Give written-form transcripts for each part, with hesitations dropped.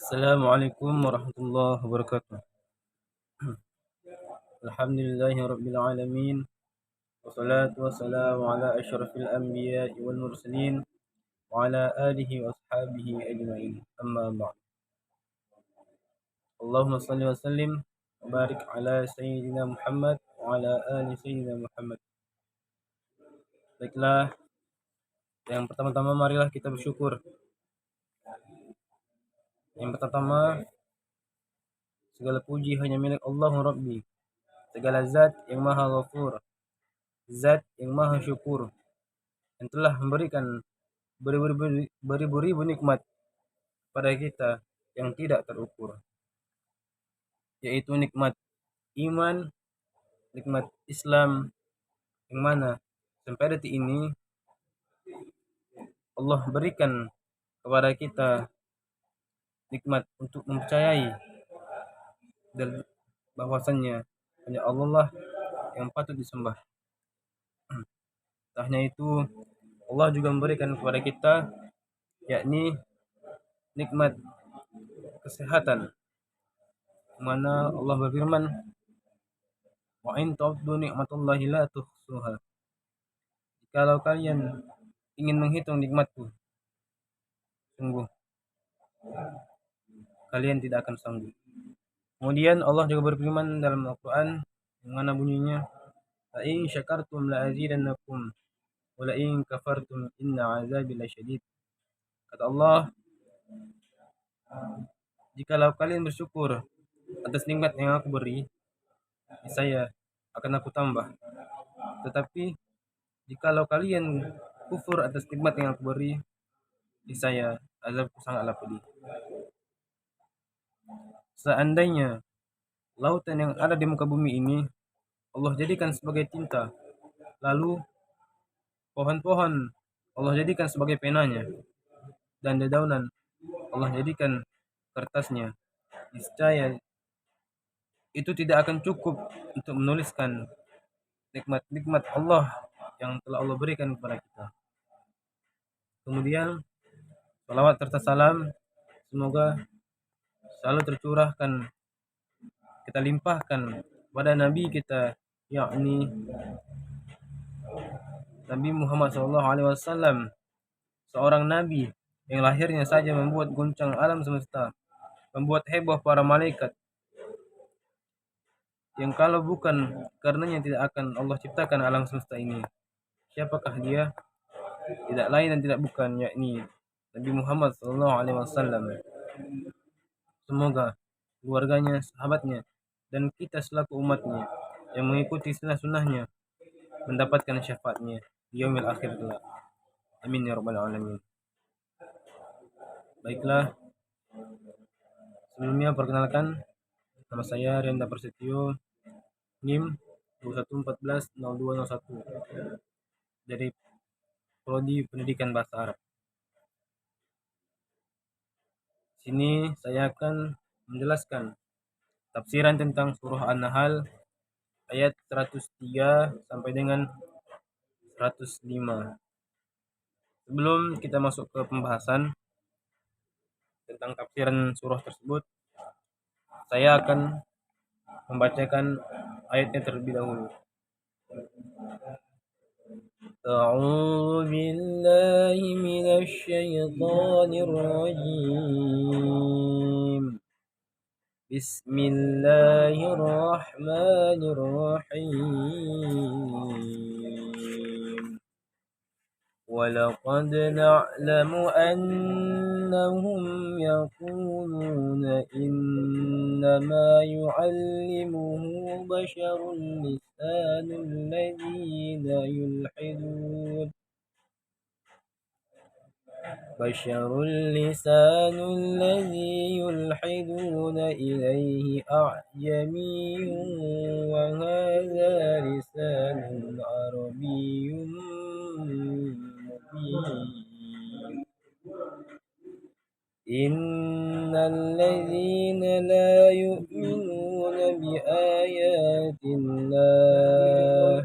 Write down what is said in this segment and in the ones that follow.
Assalamualaikum warahmatullahi wabarakatuh. Alhamdulillahi rabbil alamin. Wassalatu wassalamu ala asyrafil anbiya'i wal mursalin wa ala alihi wa ashabihi ajma'in. Amma ba'd. Allahumma salli wa sallim wa barik ala sayyidina Muhammad wa ala ali sayyidina Muhammad. Baiklah, yang pertama-tama marilah kita bersyukur. Yang pertama, segala puji hanya milik Allah Rabbi. Segala zat yang maha ghafur, zat yang maha syukur, yang telah memberikan beribu-ribu nikmat pada kita yang tidak terukur, yaitu nikmat iman, nikmat Islam, yang mana sampai detik ini Allah berikan kepada kita nikmat untuk mempercayai dan bahwasannya hanya Allah lah yang patut disembah. Tak hanya itu, Allah juga memberikan kepada kita yakni nikmat kesehatan, mana Allah berfirman, wa in ta'uddu ni'matallahi la tuhsuha. Kalau kalian ingin menghitung nikmatku, sungguh kalian tidak akan sanggup. Kemudian Allah juga berfirman dalam Al-Quran, yang mana bunyinya, la in syakartum la azidannakum wa la in kafartum inna azabi lasyadid. Kata Allah, jikalau kalian bersyukur atas nikmat yang aku beri, saya akan aku tambah. Tetapi jikalau kalian kufur atas nikmat yang aku beri, saya azabku sangatlah pedih. Seandainya lautan yang ada di muka bumi ini Allah jadikan sebagai tinta, lalu pohon-pohon Allah jadikan sebagai penanya, dan dedaunan Allah jadikan kertasnya, niscaya itu tidak akan cukup untuk menuliskan nikmat-nikmat Allah yang telah Allah berikan kepada kita. Kemudian salawat serta salam semoga selalu tercurahkan, kita limpahkan pada Nabi kita, yakni Nabi Muhammad SAW, seorang Nabi yang lahirnya saja membuat guncang alam semesta, membuat heboh para malaikat, yang kalau bukan karenanya tidak akan Allah ciptakan alam semesta ini. Siapakah dia? Tidak lain dan tidak bukan, yakni Nabi Muhammad SAW. Semoga keluarganya, sahabatnya, dan kita selaku umatnya yang mengikuti sunnah-sunnahnya mendapatkan syafaatnya di yaumil akhir kelak. Amin ya rabbal alamin. Baiklah, sebelumnya perkenalkan, nama saya Renda Prasetyo, NIM 21140201 dari Prodi Pendidikan Bahasa Arab. Sini saya akan menjelaskan tafsiran tentang surah An-Nahl ayat 103 sampai dengan 105. Sebelum kita masuk ke pembahasan tentang tafsiran surah tersebut, saya akan membacakan ayatnya terlebih dahulu. A'udzu billahi minasy syaithanir rajim. Bismillahirrahmanirrahim. وَلَقَدْ نَعْلَمُ أَنَّهُمْ يَقُولُونَ إِنَّمَا يُعَلِّمُهُ بَشَرٌ لسان الذي يلحدون إليه أعجمي وهذا لسان عربي مبين. إن الذين لا يؤمنون بآيات الله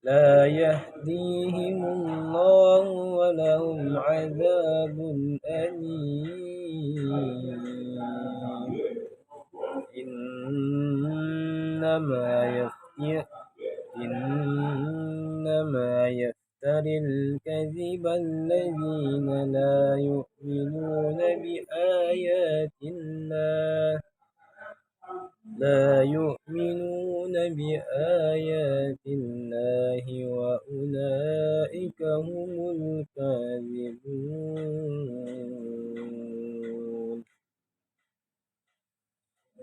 لا يهديهم الله ولهم عذاب أليم إنما يفتري الكذب الذين لا يؤمنون بآيات الله وأولئك هم الكاذبون.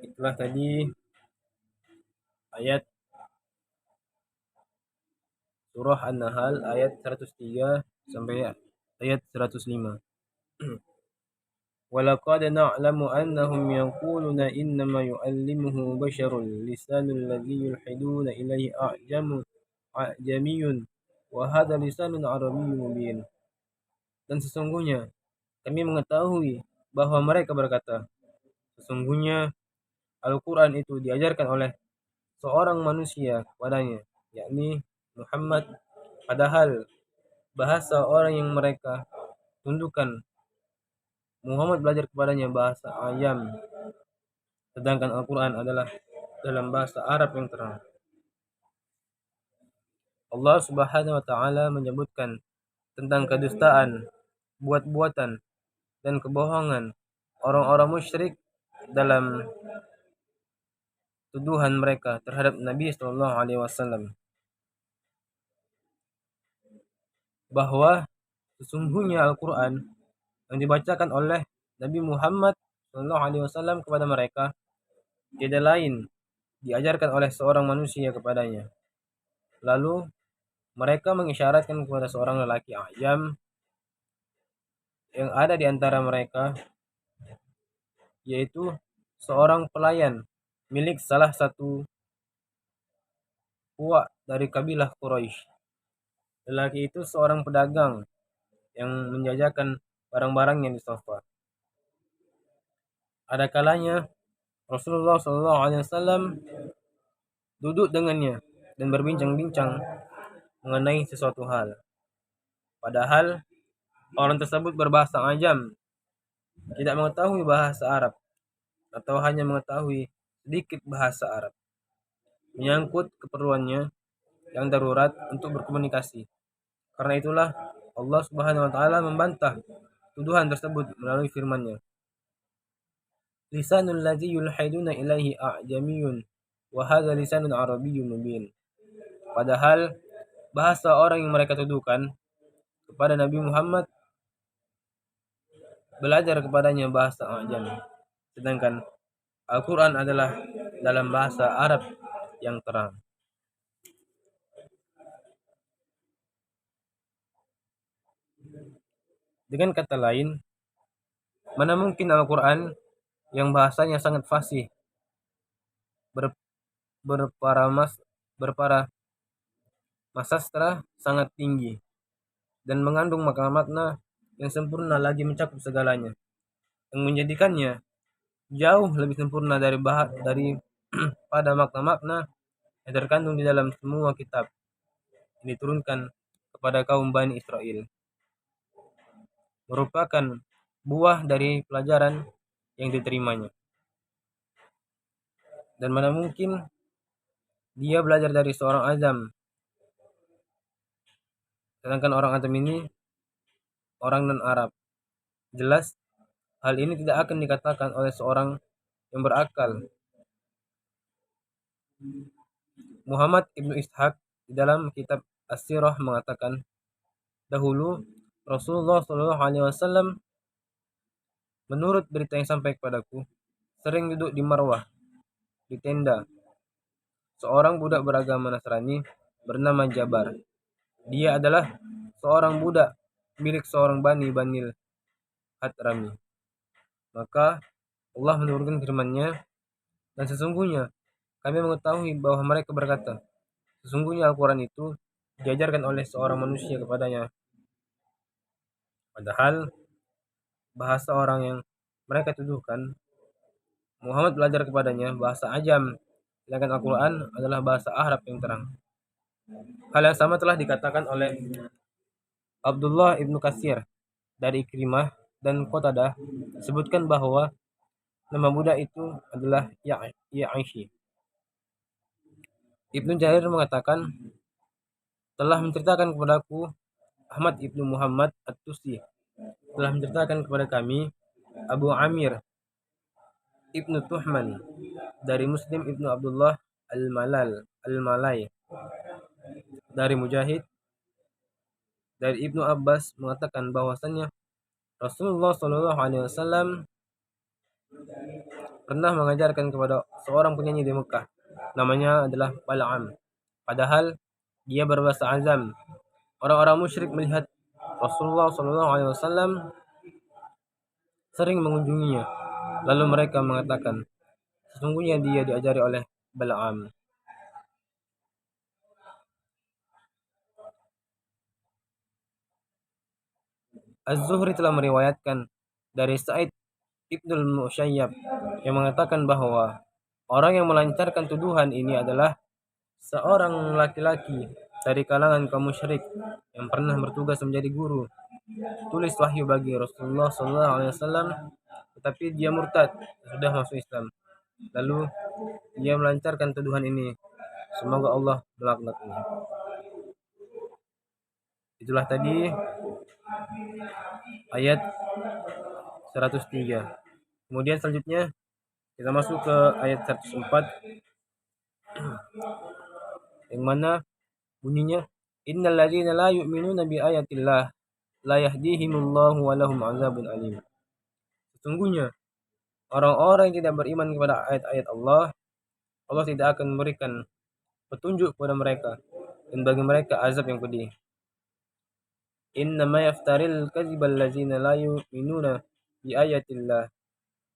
Itulah tadi ayat surah An-Nahl ayat 103 sampai ayat 105. وَلَقَدْ نَعْلَمُ أَنَّهُمْ يَقُولُونَ إِنَّمَا يُعَلِّمُهُ بَشَرٌ لِسَانُ الَّذِي يُلْحِدُونَ إِلَيْهِ أَعْجَمِيٌّ وَهَذَا لِسَانٌ عَرَبِيٌّ مُبِينٌ. Dan sesungguhnya kami mengetahui bahwa mereka berkata, sesungguhnya Al-Quran itu diajarkan oleh seorang manusia kepadanya, yakni Muhammad, padahal bahasa orang yang mereka tundukkan Muhammad belajar kepadanya bahasa Ayam, sedangkan Al-Quran adalah dalam bahasa Arab yang terang. Allah Subhanahu wa Ta'ala menyebutkan tentang kedustaan, buat-buatan, dan kebohongan orang-orang musyrik dalam tuduhan mereka terhadap Nabi Sallallahu Alaihi Wasallam, bahwa sesungguhnya Al-Quran yang dibacakan oleh Nabi Muhammad Sallallahu Alaihi Wasallam kepada mereka tiada lain diajarkan oleh seorang manusia kepadanya. Lalu mereka mengisyaratkan kepada seorang lelaki Ayam yang ada di antara mereka, yaitu seorang pelayan milik salah satu puak dari kabilah Quraisy. Lelaki itu seorang pedagang yang menjajakan barang-barangnya di sofa. Ada kalanya Rasulullah SAW duduk dengannya dan berbincang-bincang mengenai sesuatu hal. Padahal orang tersebut berbahasa Ajam, tidak mengetahui bahasa Arab, atau hanya mengetahui sedikit bahasa Arab, menyangkut keperluannya yang darurat untuk berkomunikasi. Karena itulah Allah Subhanahu wa Ta'ala membantah tuduhan tersebut melalui firman-Nya. Lisanul ladzi yulhiduna ilaihi a'jamiyyun wa hadza lisanun arabiyyun mubin. Padahal bahasa orang yang mereka tuduhkan kepada Nabi Muhammad belajar kepadanya bahasa Ajam, sedangkan Al-Quran adalah dalam bahasa Arab yang terang. Dengan kata lain, mana mungkin Al-Quran yang bahasanya sangat fasih, berpara masastra sangat tinggi, dan mengandung makna-makna yang sempurna lagi mencakup segalanya, yang menjadikannya jauh lebih sempurna dari pada makna-makna yang terkandung di dalam semua kitab yang diturunkan kepada kaum Bani Israel, merupakan buah dari pelajaran yang diterimanya. Dan mana mungkin dia belajar dari seorang Azam, sedangkan orang Azam ini orang non-Arab. Jelas hal ini tidak akan dikatakan oleh seorang yang berakal. Muhammad Ibnu Ishaq di dalam kitab As-Sirah mengatakan, dahulu Rasulullah SAW menurut berita yang sampai kepadaku sering duduk di marwah, di tenda, seorang budak beragama Nasrani bernama Jabar. Dia adalah seorang budak milik seorang Bani Banil Hadrami. Maka Allah menurunkan firman-Nya, dan sesungguhnya kami mengetahui bahwa mereka berkata, sesungguhnya Al-Quran itu diajarkan oleh seorang manusia kepadanya. Padahal bahasa orang yang mereka tuduhkan Muhammad belajar kepadanya bahasa Ajam, sedangkan Al-Quran adalah bahasa Arab yang terang. Hal yang sama telah dikatakan oleh Abdullah ibnu Katsir dari Ikrimah dan Qatadah sebutkan bahwa nama budak itu adalah Ya'ishi. Ibnu Jarir mengatakan, telah menceritakan kepadaku Ahmad ibnu Muhammad At-Tusi, telah menceritakan kepada kami Abu Amir ibnu Tuhman dari Muslim ibnu Abdullah Al-Malay dari Mujahid dari Ibnu Abbas mengatakan bahwasannya Rasulullah Shallallahu Alaihi Wasallam pernah mengajarkan kepada seorang penyanyi di Mekah, namanya adalah Bal'am. Padahal dia berbahasa Azam. Orang-orang musyrik melihat Rasulullah Shallallahu Alaihi Wasallam sering mengunjunginya. Lalu mereka mengatakan, sesungguhnya dia diajari oleh Bal'am. Az-Zuhri telah meriwayatkan dari Sa'id Ibnul Musayyab yang mengatakan bahwa orang yang melancarkan tuduhan ini adalah seorang laki-laki dari kalangan kaum musyrik yang pernah bertugas menjadi guru tulis wahyu bagi Rasulullah SAW, tetapi dia murtad sudah masuk Islam. Lalu dia melancarkan tuduhan ini. Semoga Allah melaknatnya. Itulah tadi ayat 103. Kemudian selanjutnya kita masuk ke ayat 104 yang mana bunyinya innal ladzina la yu'minuna bi ayatillah la yahdihimullahu wa lahum azabun alim. Sesungguhnya orang-orang yang tidak beriman kepada ayat-ayat Allah tidak akan memberikan petunjuk kepada mereka dan bagi mereka azab yang pedih. Innama yaftaril kadzibal ladzina la yu'minuna bi ayatillah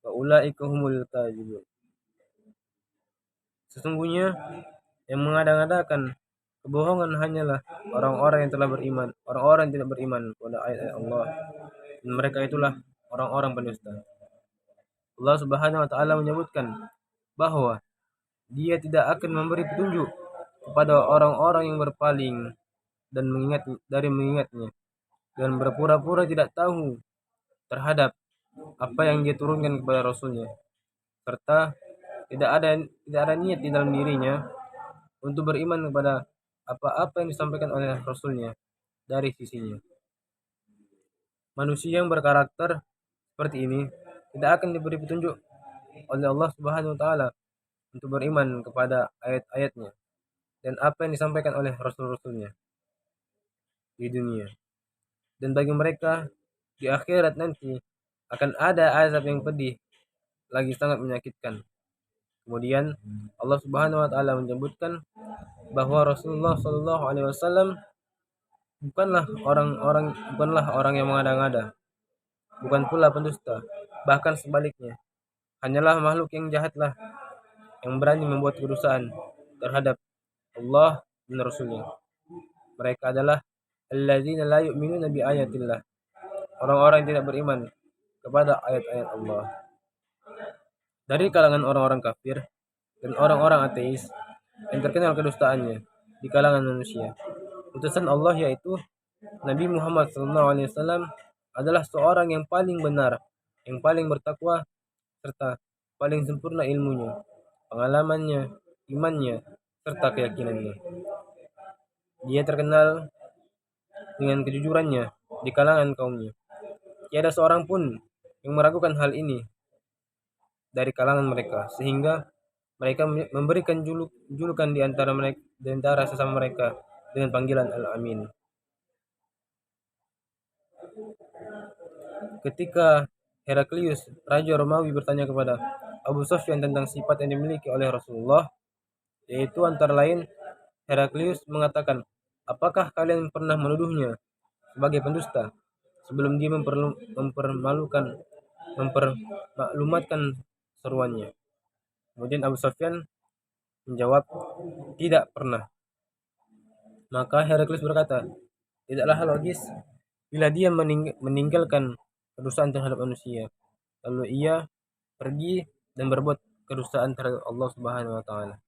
wa ulaika humul kadzibun. Sesungguhnya yang mengada-ngadakan kebohongan hanyalah orang-orang yang telah beriman, orang-orang yang tidak beriman kepada ayat-ayat Allah. Dan mereka itulah orang-orang pendusta. Allah Subhanahu wa taala menyebutkan bahwa Dia tidak akan memberi petunjuk kepada orang-orang yang berpaling dan mengingatnya dan berpura-pura tidak tahu terhadap apa yang Dia turunkan kepada Rasulnya, serta tidak ada niat di dalam dirinya untuk beriman kepada apa-apa yang disampaikan oleh Rasulnya dari sisinya. Manusia yang berkarakter seperti ini tidak akan diberi petunjuk oleh Allah Subhanahu wa taala untuk beriman kepada ayat-ayatnya dan apa yang disampaikan oleh Rasul-Rasulnya di dunia. Dan bagi mereka di akhirat nanti akan ada azab yang pedih lagi sangat menyakitkan. Kemudian Allah Subhanahu wa taala menyebutkan bahwa Rasulullah Shallallahu alaihi wasallam bukanlah orang yang mengada-ngada, bukan pula pendusta, bahkan sebaliknya. Hanyalah makhluk yang jahatlah yang berani membuat kedustaan terhadap Allah dan Rasulnya. Mereka adalah alladzina la yu'minuna bi ayatillah, orang-orang yang tidak beriman kepada ayat-ayat Allah. Dari kalangan orang-orang kafir dan orang-orang ateis yang terkenal kedustaannya di kalangan manusia, utusan Allah yaitu Nabi Muhammad SAW adalah seorang yang paling benar, yang paling bertakwa, serta paling sempurna ilmunya, pengalamannya, imannya, serta keyakinannya. Dia terkenal dengan kejujurannya di kalangan kaumnya. Tiada seorang pun yang meragukan hal ini dari kalangan mereka, sehingga mereka memberikan julukan di antara sesama mereka dengan panggilan Al-Amin. Ketika Heraklius, Raja Romawi bertanya kepada Abu Sufyan tentang sifat yang dimiliki oleh Rasulullah, yaitu antara lain Heraklius mengatakan, apakah kalian pernah menuduhnya sebagai pendusta sebelum dia mempermaklumatkan seruannya? Kemudian Abu Sufyan menjawab, tidak pernah. Maka Heraklius berkata, tidaklah logis bila dia meninggalkan kedustaan terhadap manusia, lalu ia pergi dan berbuat kedustaan terhadap Allah Subhanahu wa taala.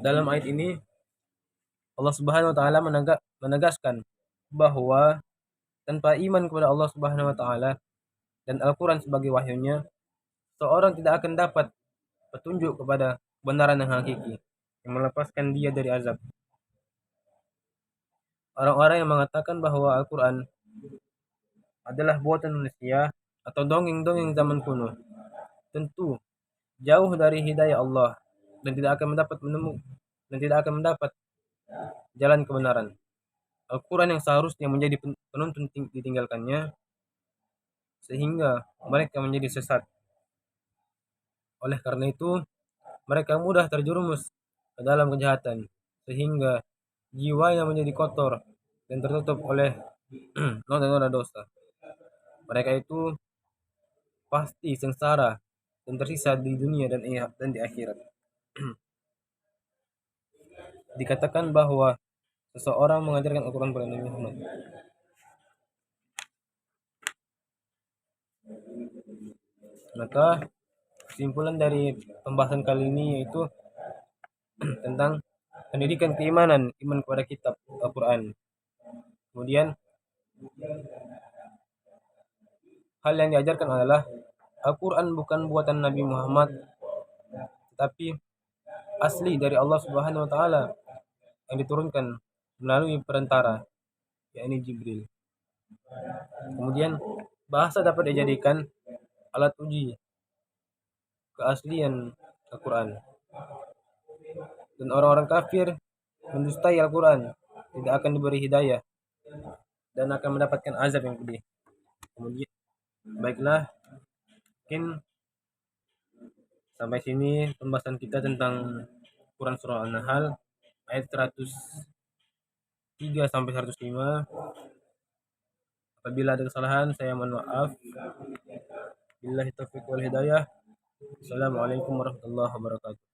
Dalam ayat ini Allah Subhanahu wa taala menegaskan bahwa tanpa iman kepada Allah Subhanahu wa taala dan Al-Qur'an sebagai wahyunya, seorang tidak akan dapat petunjuk kepada kebenaran yang hakiki yang melepaskan dia dari azab. Orang-orang yang mengatakan bahwa Al-Qur'an adalah buatan manusia atau dongeng-dongeng zaman kuno, tentu jauh dari hidayah Allah dan tidak akan mendapat jalan kebenaran. Al-Quran yang seharusnya menjadi penuntun ditinggalkannya sehingga mereka menjadi sesat. Oleh karena itu, mereka mudah terjerumus ke dalam kejahatan sehingga jiwanya menjadi kotor dan tertutup oleh noda-noda dosa. Mereka itu pasti sengsara dan tersisa di dunia dan di akhirat. Dikatakan bahwa seseorang mengajarkan Al-Quran kepada Nabi Muhammad. Maka kesimpulan dari pembahasan kali ini yaitu tentang pendidikan keimanan, iman kepada kitab Al-Quran. Kemudian hal yang diajarkan adalah Al-Quran bukan buatan Nabi Muhammad, tetapi asli dari Allah Subhanahu wa taala yang diturunkan melalui perantara, yakni Jibril. Kemudian bahasa dapat dijadikan alat uji keaslian Al-Quran. Dan orang-orang kafir mendustai Al-Quran tidak akan diberi hidayah dan akan mendapatkan azab yang pedih. Kemudian baiklah, mungkin sampai sini pembahasan kita tentang Quran surah An-Nahl ayat 103 sampai 105. Apabila ada kesalahan saya mohon maaf. Billahi taufiq wal hidayah. Assalamualaikum warahmatullahi wabarakatuh.